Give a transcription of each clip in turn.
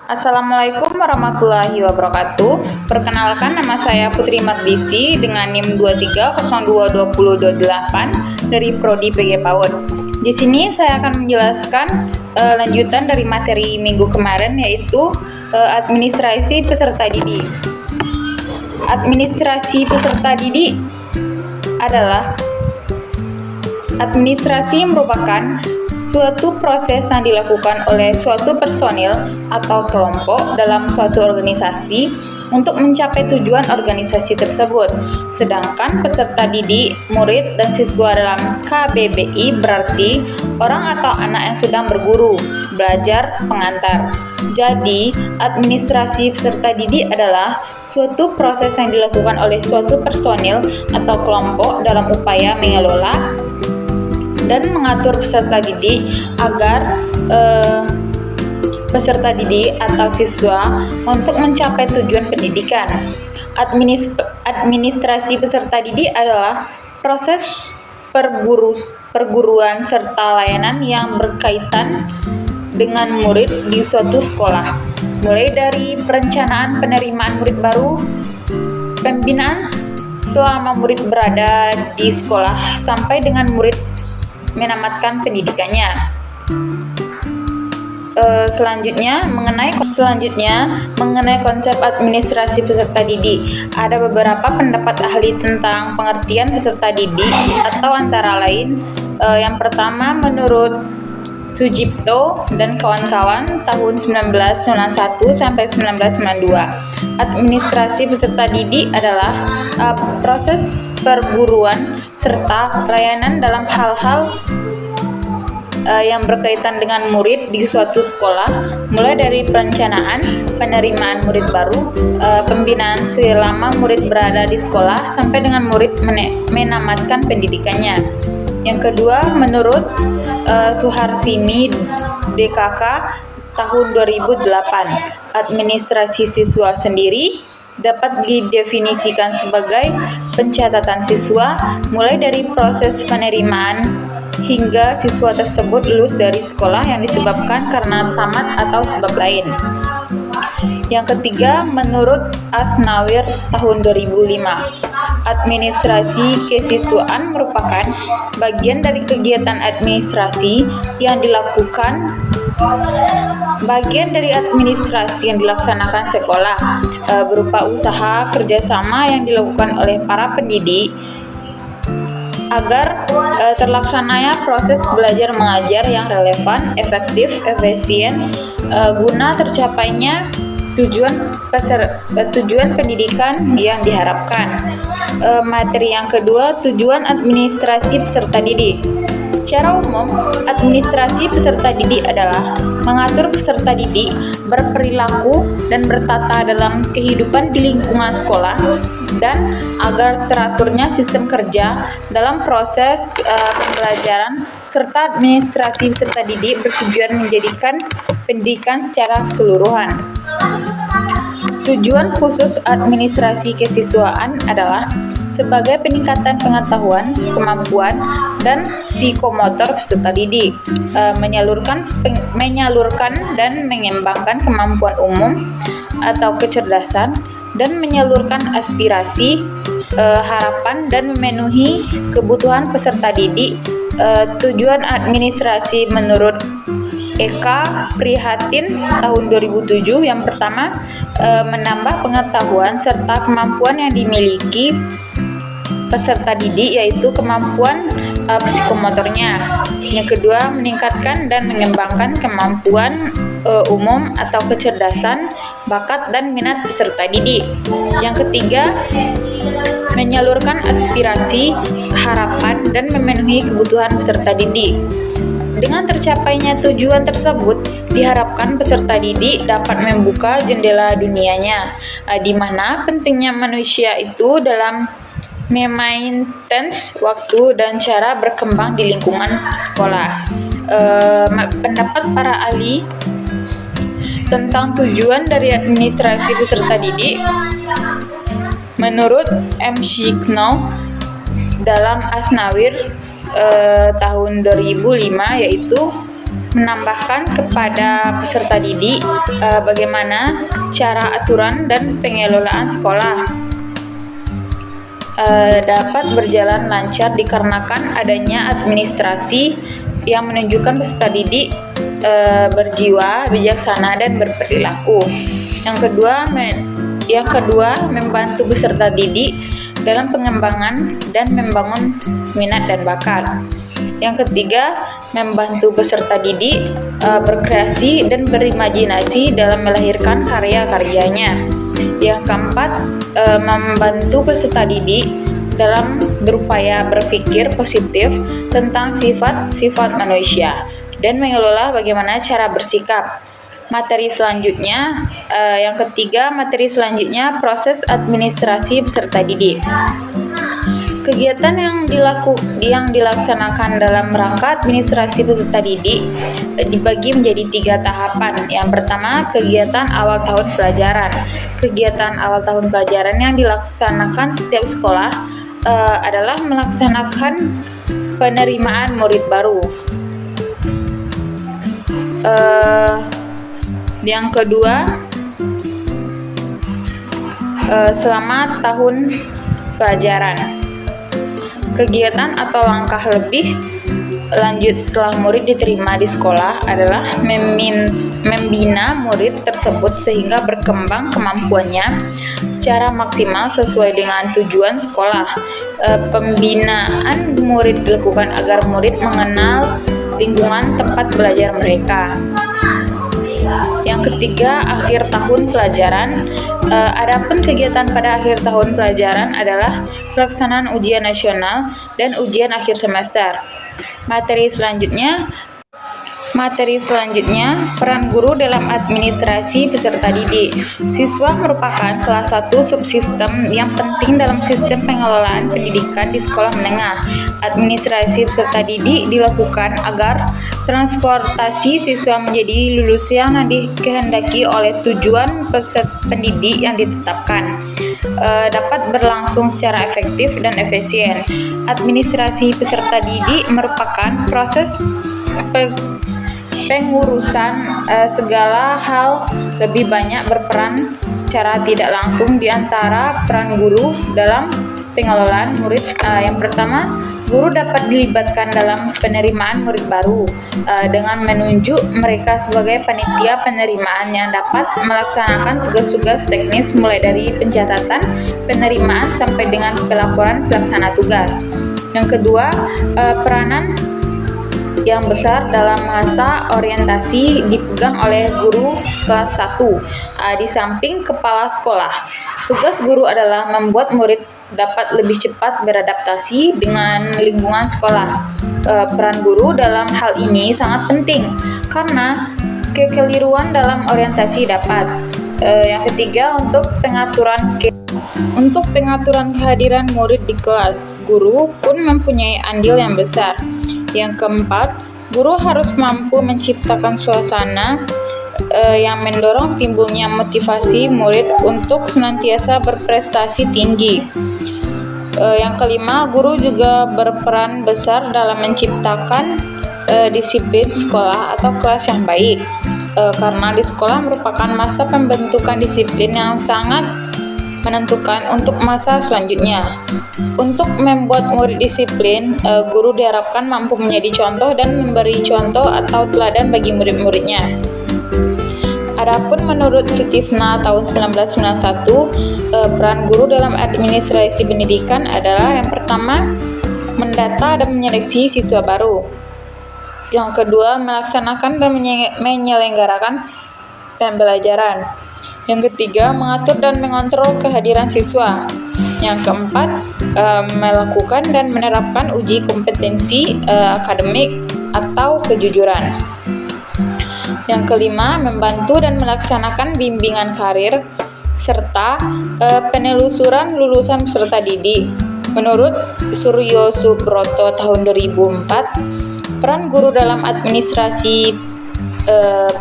Assalamualaikum warahmatullahi wabarakatuh. Perkenalkan, nama saya Putri Mardisi dengan NIM 23022028 dari Prodi PG PAUD. Di sini saya akan menjelaskan lanjutan dari materi minggu kemarin, yaitu administrasi peserta didik. Administrasi peserta didik adalah administrasi merupakan suatu proses yang dilakukan oleh suatu personil atau kelompok dalam suatu organisasi untuk mencapai tujuan organisasi tersebut. Sedangkan peserta didik, murid, dan siswa dalam KBBI berarti orang atau anak yang sedang berguru, belajar, pengantar. Jadi, administrasi peserta didik adalah suatu proses yang dilakukan oleh suatu personil atau kelompok dalam upaya mengelola dan mengatur peserta didik agar peserta didik atau siswa untuk mencapai tujuan pendidikan. Administrasi peserta didik adalah proses perguruan serta layanan yang berkaitan dengan murid di suatu sekolah, mulai dari perencanaan penerimaan murid baru, pembinaan selama murid berada di sekolah, sampai dengan murid menamatkan pendidikannya. Selanjutnya mengenai konsep administrasi peserta didik, ada beberapa pendapat ahli tentang pengertian peserta didik, atau antara lain yang pertama menurut Sujipto dan kawan-kawan tahun 1991 sampai 1992, administrasi peserta didik adalah proses perguruan serta pelayanan dalam hal-hal yang berkaitan dengan murid di suatu sekolah, mulai dari perencanaan penerimaan murid baru, pembinaan selama murid berada di sekolah, sampai dengan murid menamatkan pendidikannya. Yang kedua, menurut Suharsini DKK tahun 2008, administrasi siswa sendiri dapat didefinisikan sebagai pencatatan siswa mulai dari proses penerimaan hingga siswa tersebut lulus dari sekolah yang disebabkan karena tamat atau sebab lain. Yang ketiga, menurut Asnawir tahun 2005, administrasi kesiswaan merupakan bagian dari kegiatan administrasi yang dilakukan dilaksanakan sekolah, berupa usaha kerjasama yang dilakukan oleh para pendidik agar terlaksananya proses belajar mengajar yang relevan, efektif, efisien, guna tercapainya tujuan pendidikan yang diharapkan. Materi yang kedua, tujuan administrasi peserta didik. Secara umum, administrasi peserta didik adalah mengatur peserta didik berperilaku dan bertata dalam kehidupan di lingkungan sekolah, dan agar teraturnya sistem kerja dalam proses pembelajaran, serta administrasi peserta didik bertujuan menjadikan pendidikan secara keseluruhan. Tujuan khusus administrasi kesiswaan adalah sebagai peningkatan pengetahuan, kemampuan, dan psikomotor peserta didik, menyalurkan dan mengembangkan kemampuan umum atau kecerdasan, dan menyalurkan aspirasi, harapan, dan memenuhi kebutuhan peserta didik. Tujuan administrasi menurut Eka Prihatin tahun 2007, yang pertama, menambah pengetahuan serta kemampuan yang dimiliki peserta didik, yaitu kemampuan psikomotornya. Yang kedua, meningkatkan dan mengembangkan kemampuan umum atau kecerdasan, bakat, dan minat peserta didik. Yang ketiga, menyalurkan aspirasi, harapan, dan memenuhi kebutuhan peserta didik. Dengan tercapainya tujuan tersebut, diharapkan peserta didik dapat membuka jendela dunianya, di mana pentingnya manusia itu dalam memaintenance waktu dan cara berkembang di lingkungan sekolah. Pendapat para ahli tentang tujuan dari administrasi peserta didik menurut M. Shikno dalam Asnawir tahun 2005, yaitu menambahkan kepada peserta didik bagaimana cara aturan dan pengelolaan sekolah dapat berjalan lancar dikarenakan adanya administrasi yang menunjukkan peserta didik berjiwa bijaksana dan berperilaku. Yang kedua, membantu peserta didik dalam pengembangan dan membangun minat dan bakat. Yang ketiga, membantu peserta didik berkreasi dan berimajinasi dalam melahirkan karya-karyanya. Yang keempat, membantu peserta didik dalam berupaya berpikir positif tentang sifat-sifat manusia dan mengelola bagaimana cara bersikap. Materi selanjutnya, yang ketiga, materi selanjutnya proses administrasi peserta didik. Kegiatan yang dilaksanakan dalam rangka administrasi peserta didik dibagi menjadi 3 tahapan. Yang pertama, kegiatan awal tahun pelajaran. Kegiatan awal tahun pelajaran yang dilaksanakan setiap sekolah adalah melaksanakan penerimaan murid baru. Yang kedua, selama tahun pelajaran. Kegiatan atau langkah lebih lanjut setelah murid diterima di sekolah adalah membina murid tersebut sehingga berkembang kemampuannya secara maksimal sesuai dengan tujuan sekolah. Pembinaan murid dilakukan agar murid mengenal lingkungan tempat belajar mereka. Yang ketiga, akhir tahun pelajaran. Adapun kegiatan pada akhir tahun pelajaran adalah pelaksanaan ujian nasional dan ujian akhir semester. Materi selanjutnya, peran guru dalam administrasi peserta didik. Siswa merupakan salah satu subsistem yang penting dalam sistem pengelolaan pendidikan di sekolah menengah. Administrasi peserta didik dilakukan agar transportasi siswa menjadi lulus yang dikehendaki oleh tujuan peserta pendidik yang ditetapkan dapat berlangsung secara efektif dan efisien. Administrasi peserta didik merupakan proses pengurusan segala hal, lebih banyak berperan secara tidak langsung di antara peran guru dalam pengelolaan murid. Yang pertama, guru dapat dilibatkan dalam penerimaan murid baru dengan menunjuk mereka sebagai panitia penerimaan yang dapat melaksanakan tugas-tugas teknis mulai dari pencatatan penerimaan sampai dengan pelaporan pelaksana tugas. Yang kedua, peranan yang besar dalam masa orientasi dipegang oleh guru kelas 1 di samping kepala sekolah. Tugas guru adalah membuat murid dapat lebih cepat beradaptasi dengan lingkungan sekolah. Peran guru dalam hal ini sangat penting karena kekeliruan dalam orientasi dapat. Yang ketiga, untuk pengaturan kehadiran murid di kelas, guru pun mempunyai andil yang besar. Yang keempat, guru harus mampu menciptakan suasana yang mendorong timbulnya motivasi murid untuk senantiasa berprestasi tinggi. Yang kelima, guru juga berperan besar dalam menciptakan disiplin sekolah atau kelas yang baik, karena di sekolah merupakan masa pembentukan disiplin yang sangat menentukan untuk masa selanjutnya. Untuk membuat murid disiplin, guru diharapkan mampu menjadi contoh dan memberi contoh atau teladan bagi murid-muridnya. Adapun menurut Sutisna tahun 1991, peran guru dalam administrasi pendidikan adalah yang pertama, mendata dan menyeleksi siswa baru. Yang kedua, melaksanakan dan menyelenggarakan pembelajaran. Yang ketiga, mengatur dan mengontrol kehadiran siswa. Yang keempat, melakukan dan menerapkan uji kompetensi akademik atau kejujuran. Yang kelima, membantu dan melaksanakan bimbingan karir serta penelusuran lulusan peserta didik. Menurut Suryo Subroto tahun 2004, peran guru dalam administrasi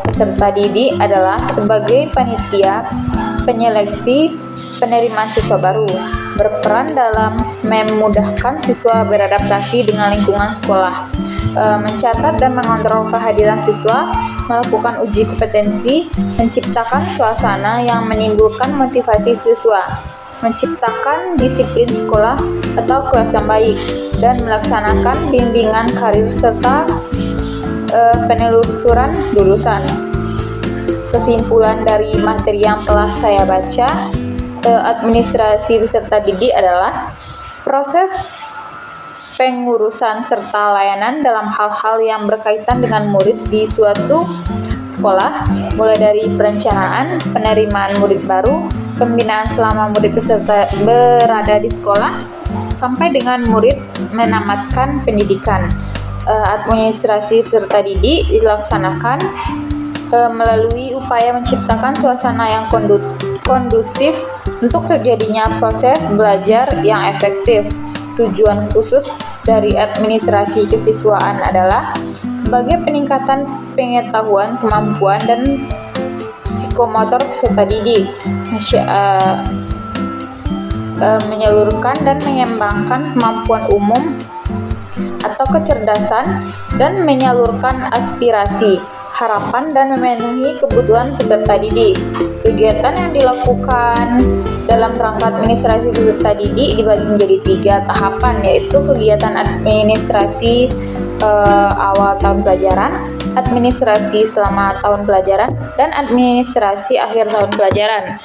peserta didik adalah sebagai panitia penyeleksi penerimaan siswa baru, berperan dalam memudahkan siswa beradaptasi dengan lingkungan sekolah, mencatat dan mengontrol kehadiran siswa, melakukan uji kompetensi, menciptakan suasana yang menimbulkan motivasi siswa, menciptakan disiplin sekolah atau kelas yang baik, dan melaksanakan bimbingan karir serta penelusuran lulusan. Kesimpulan dari materi yang telah saya baca, administrasi peserta didik adalah proses pengurusan serta layanan dalam hal-hal yang berkaitan dengan murid di suatu sekolah, mulai dari perencanaan, penerimaan murid baru, pembinaan selama murid peserta berada di sekolah, sampai dengan murid menamatkan pendidikan. Administrasi peserta didik dilaksanakan melalui upaya menciptakan suasana yang kondusif untuk terjadinya proses belajar yang efektif. Tujuan khusus dari administrasi kesiswaan adalah sebagai peningkatan pengetahuan, kemampuan, dan psikomotor peserta didik, menyalurkan dan mengembangkan kemampuan umum atau kecerdasan, dan menyalurkan aspirasi, harapan, dan memenuhi kebutuhan peserta didik. Kegiatan yang dilakukan dalam rangka administrasi peserta didik dibagi menjadi 3 tahapan, yaitu kegiatan administrasi awal tahun pelajaran, administrasi selama tahun pelajaran, dan administrasi akhir tahun pelajaran.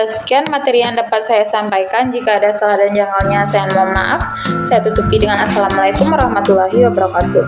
Sekian materi yang dapat saya sampaikan. Jika ada salah dan janggalnya, saya mohon maaf. Saya tutupi dengan Assalamualaikum warahmatullahi wabarakatuh.